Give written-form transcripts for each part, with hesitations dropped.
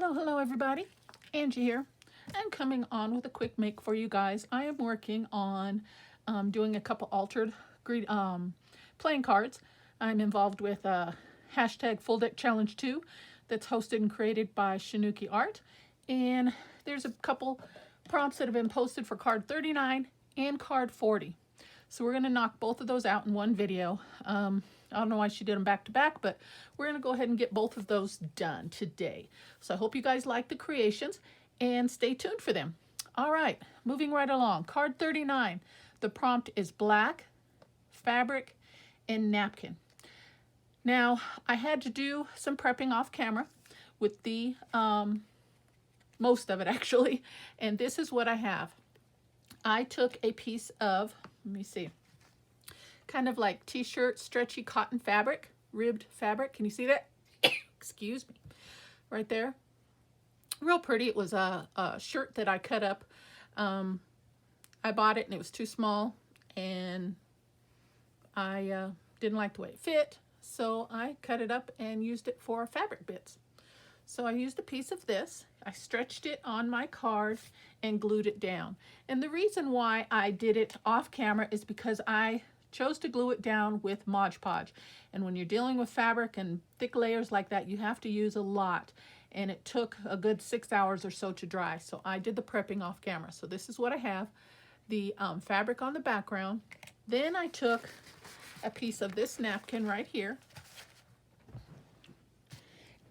Hello everybody. Angie here. I'm coming on with a quick make for you guys. I am working on doing a couple altered playing cards. I'm involved with hashtag Full Deck Challenge 2 that's hosted and created by Shinuki Art. And there's a couple prompts that have been posted for card 39 and card 40. So we're going to knock both of those out in one video. I don't know why she did them back to back, but we're going to go ahead and get both of those done today. So I hope you guys like the creations and stay tuned for them. All right, moving right along. Card 39. The prompt is black, fabric, and napkin. Now, I had to do some prepping off camera with the, most of it actually, and this is what I have. I took a piece of, let me see, kind of like t-shirt stretchy cotton fabric, ribbed fabric. Can you see that? Excuse me. Right there. Real pretty. It was a shirt that I cut up. I bought it and it was too small and I didn't like the way it fit. So I cut it up and used it for fabric bits. So I used a piece of this. I stretched it on my card and glued it down. And the reason why I did it off camera is because I chose to glue it down with Mod Podge. And when you're dealing with fabric and thick layers like that, you have to use a lot. And it took a good 6 hours or so to dry. So I did the prepping off camera. So this is what I have. The fabric on the background. Then I took a piece of this napkin right here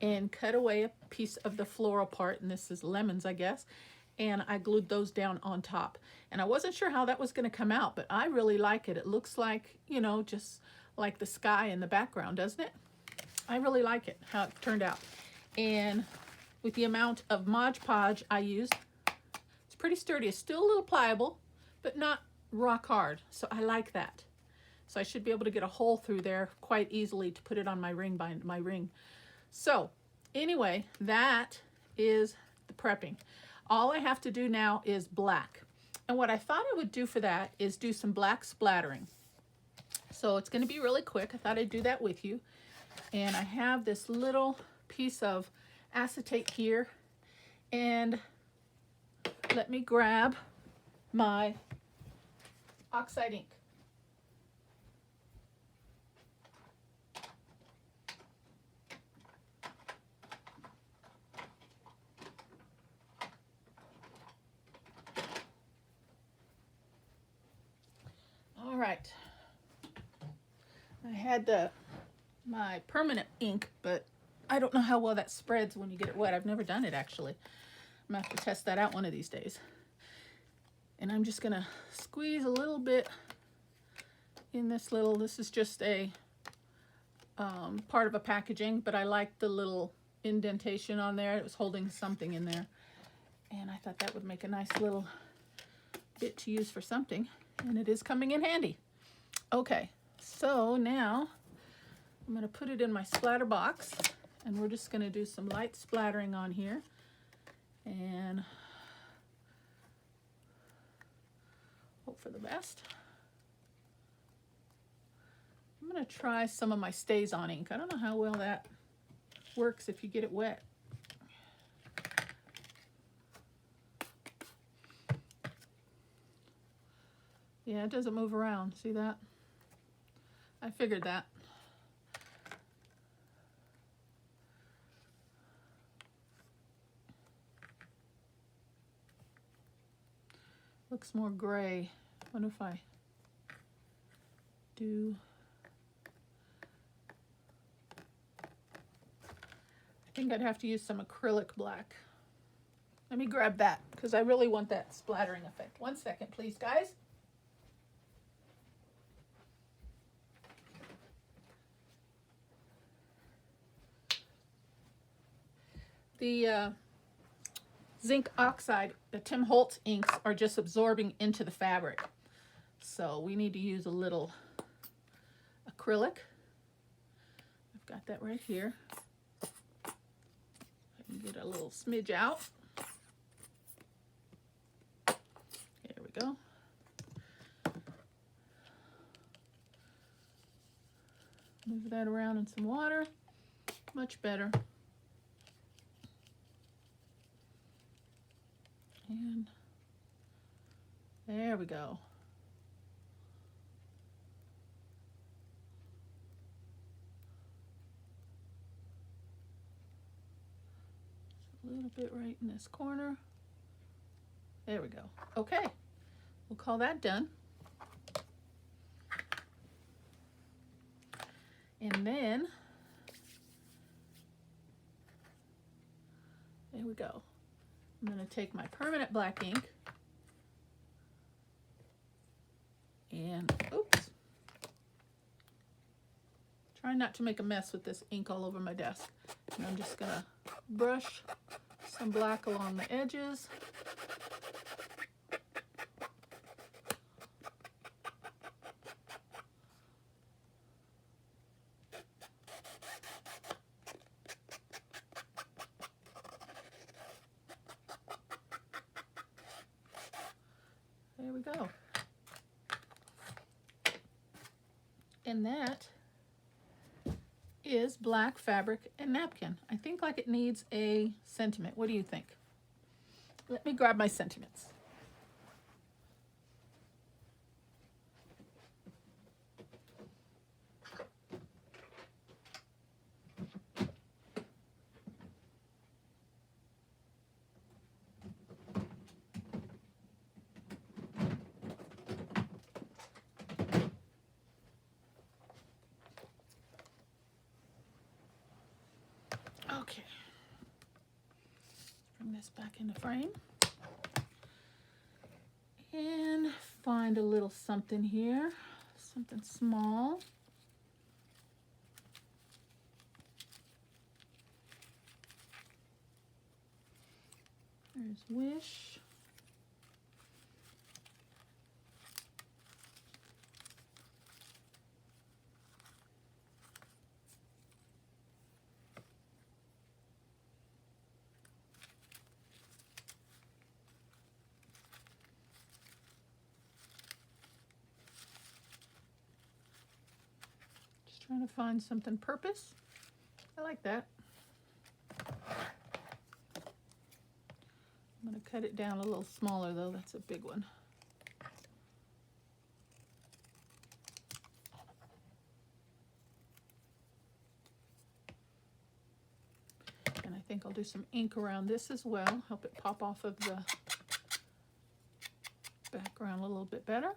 and cut away a piece of the floral part, and this is lemons, I guess, and I glued those down on top. And I wasn't sure how that was going to come out, but I really like it. It looks like, you know, just like the sky in the background, doesn't it? I really like it, how it turned out. And with the amount of Mod Podge I used, it's pretty sturdy. It's still a little pliable, but not rock hard, so I like that. So I should be able to get a hole through there quite easily to put it on my ring. So anyway, that is the prepping. All I have to do now is black. And what I thought I would do for that is do some black splattering. So it's going to be really quick. I thought I'd do that with you. And I have this little piece of acetate here. And let me grab my oxide ink. All right, I had my permanent ink, but I don't know how well that spreads when you get it wet. I've never done it actually. I'm gonna have to test that out one of these days. And I'm just gonna squeeze a little bit in this is just a part of a packaging, but I like the little indentation on there. It was holding something in there. And I thought that would make a nice little bit to use for something. And it is coming in handy. Okay, so now I'm going to put it in my splatter box and we're just going to do some light splattering on here and hope for the best. I'm going to try some of my StazOn ink. I don't know how well that works if you get it wet. Yeah, it doesn't move around. See that? I figured that. Looks more gray. I wonder if I do. I think I'd have to use some acrylic black. Let me grab that because I really want that splattering effect. 1 second, please, guys. The zinc oxide, the Tim Holtz inks are just absorbing into the fabric. So we need to use a little acrylic. I've got that right here. I can get a little smidge out. There we go. Move that around in some water. Much better. And there we go. A little bit right in this corner. There we go. Okay, we'll call that done. And then, there we go. I'm going to take my permanent black ink and, oops, try not to make a mess with this ink all over my desk. And I'm just going to brush some black along the edges. There we go. And that is black fabric and napkin. I think like it needs a sentiment. What do you think? Let me grab my sentiments. Okay, bring this back into frame and find a little something here, something small. There's Wish. Trying to find something purpose. I like that. I'm going to cut it down a little smaller though. That's a big one. And I think I'll do some ink around this as well. Help it pop off of the background a little bit better.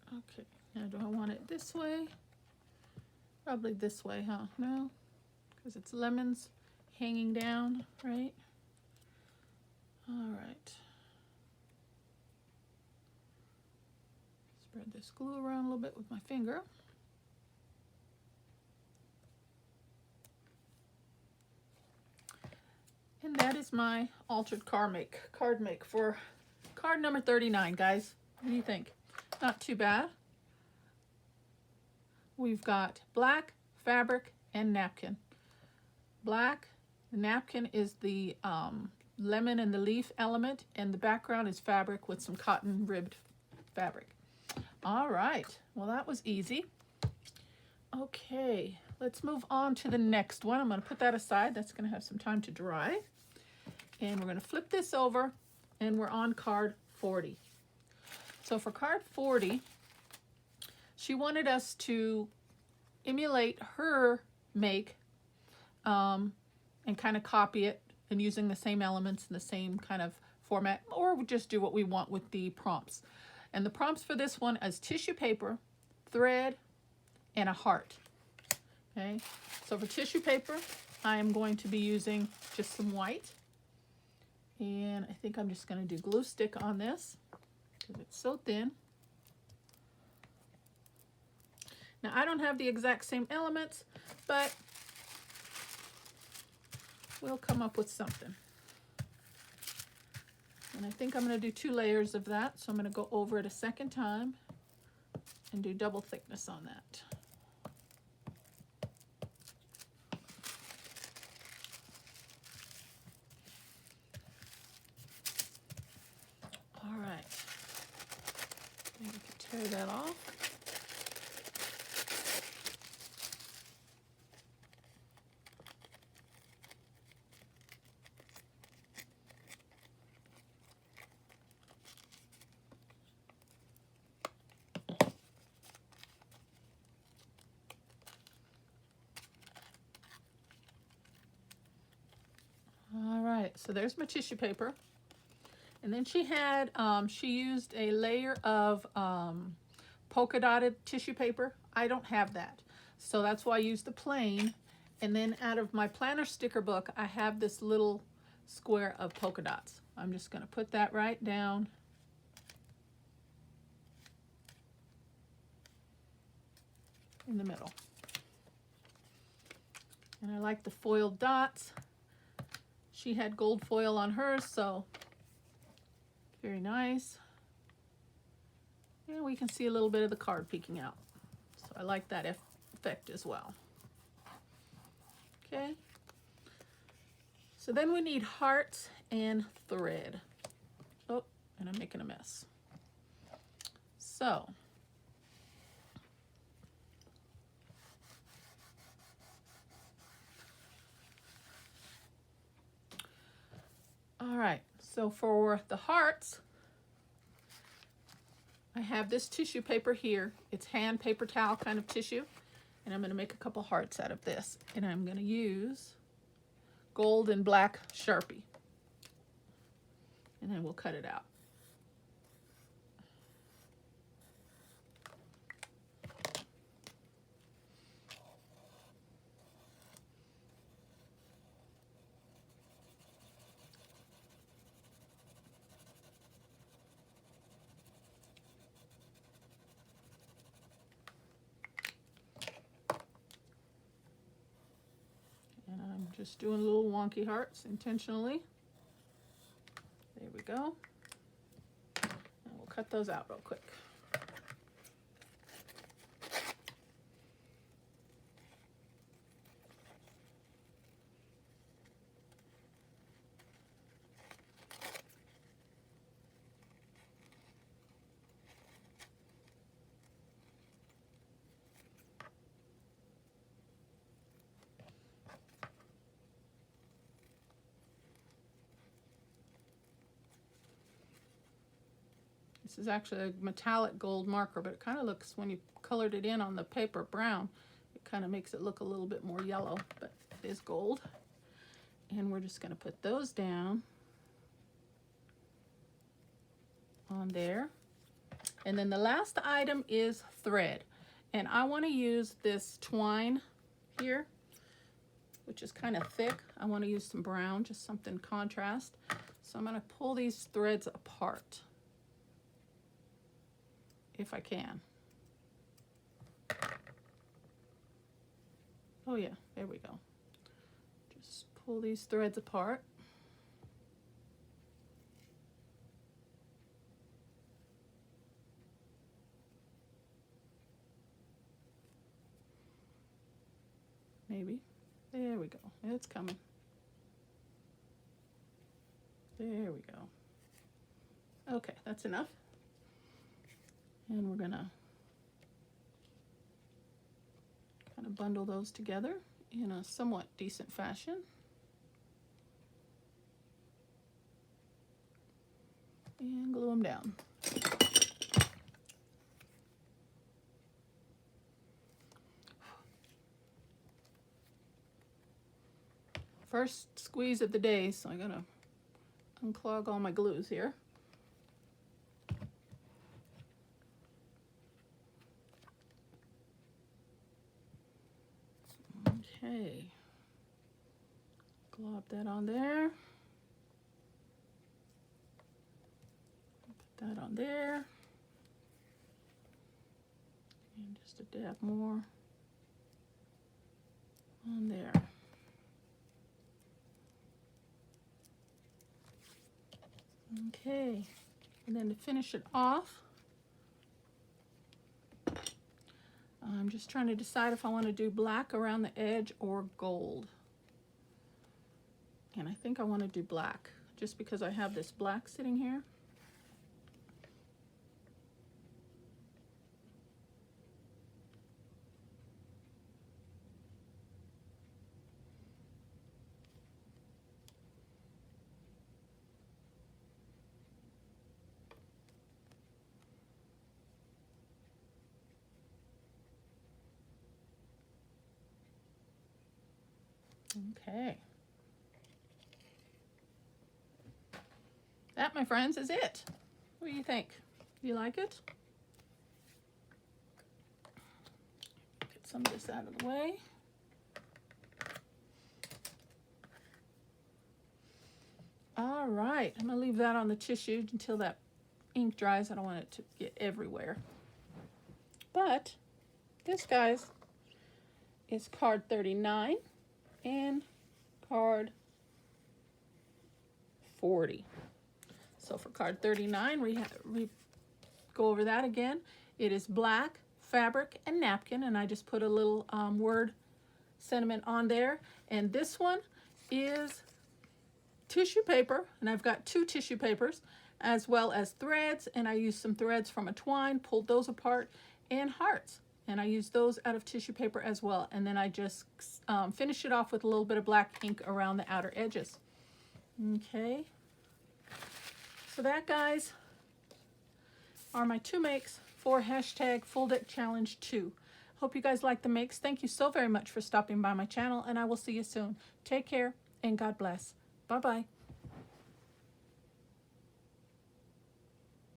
Okay, now do I want it this way? Probably this way, huh? No, because it's lemons hanging down, right? All right. Spread this glue around a little bit with my finger. And that is my altered card make for card number 39, guys. What do you think? Not too bad. We've got black, fabric, and napkin. Black, the napkin is the lemon and the leaf element, and the background is fabric with some cotton ribbed fabric. All right, well that was easy. Okay, let's move on to the next one. I'm going to put that aside. That's going to have some time to dry. And we're going to flip this over, and we're on card 40. So for card 40, she wanted us to emulate her make and kind of copy it and using the same elements and the same kind of format, or just do what we want with the prompts. And the prompts for this one is tissue paper, thread, and a heart. Okay, so for tissue paper, I am going to be using just some white. And I think I'm just going to do glue stick on this because it's so thin. Now I don't have the exact same elements, but we'll come up with something. And I think I'm going to do 2 layers of that, so I'm going to go over it a second time and do double thickness on that. All right, maybe we can tear that off. All right, so there's my tissue paper. And then she used a layer of polka dotted tissue paper. I don't have that, so that's why I used the plain. And then out of my planner sticker book, I have this little square of polka dots. I'm just going to put that right down. In the middle. And I like the foiled dots. She had gold foil on hers, so very nice. And we can see a little bit of the card peeking out. So I like that effect as well. Okay. So then we need hearts and thread. Oh, and I'm making a mess. So all right, so for the hearts, I have this tissue paper here. It's hand paper towel kind of tissue. And I'm going to make a couple hearts out of this. And I'm going to use gold and black Sharpie. And then we'll cut it out. And I'm just doing little wonky hearts intentionally. There we go. And we'll cut those out real quick. This is actually a metallic gold marker, but it kind of looks, when you colored it in on the paper brown, it kind of makes it look a little bit more yellow, but it is gold. And we're just going to put those down on there. And then the last item is thread. And I want to use this twine here, which is kind of thick. I want to use some brown, just something contrast. So I'm going to pull these threads apart, if I can. Oh yeah, there we go. Just pull these threads apart. Maybe. There we go. It's coming. There we go. Okay, that's enough. And we're gonna kind of bundle those together in a somewhat decent fashion. And glue them down. First squeeze of the day, so I'm gonna unclog all my glues here. Okay, glop that on there. Put that on there. And just a dab more on there. Okay, and then to finish it off, I'm just trying to decide if I want to do black around the edge or gold. And I think I want to do black, just because I have this black sitting here. Okay. That, my friends, is it. What do you think? Do you like it? Get some of this out of the way. All right, I'm gonna leave that on the tissue until that ink dries. I don't want it to get everywhere. But this, guys, is card 39 and card 40. So for card 39, we go over that again. It is black, fabric, and napkin, and I just put a little word sentiment on there. And this one is tissue paper, and I've got 2 tissue papers, as well as threads, and I used some threads from a twine, pulled those apart, and hearts. And I used those out of tissue paper as well. And then I just finish it off with a little bit of black ink around the outer edges. Okay. So that, guys, are my 2 makes for hashtag Full Deck Challenge 2. Hope you guys like the makes. Thank you so very much for stopping by my channel, and I will see you soon. Take care, and God bless. Bye-bye.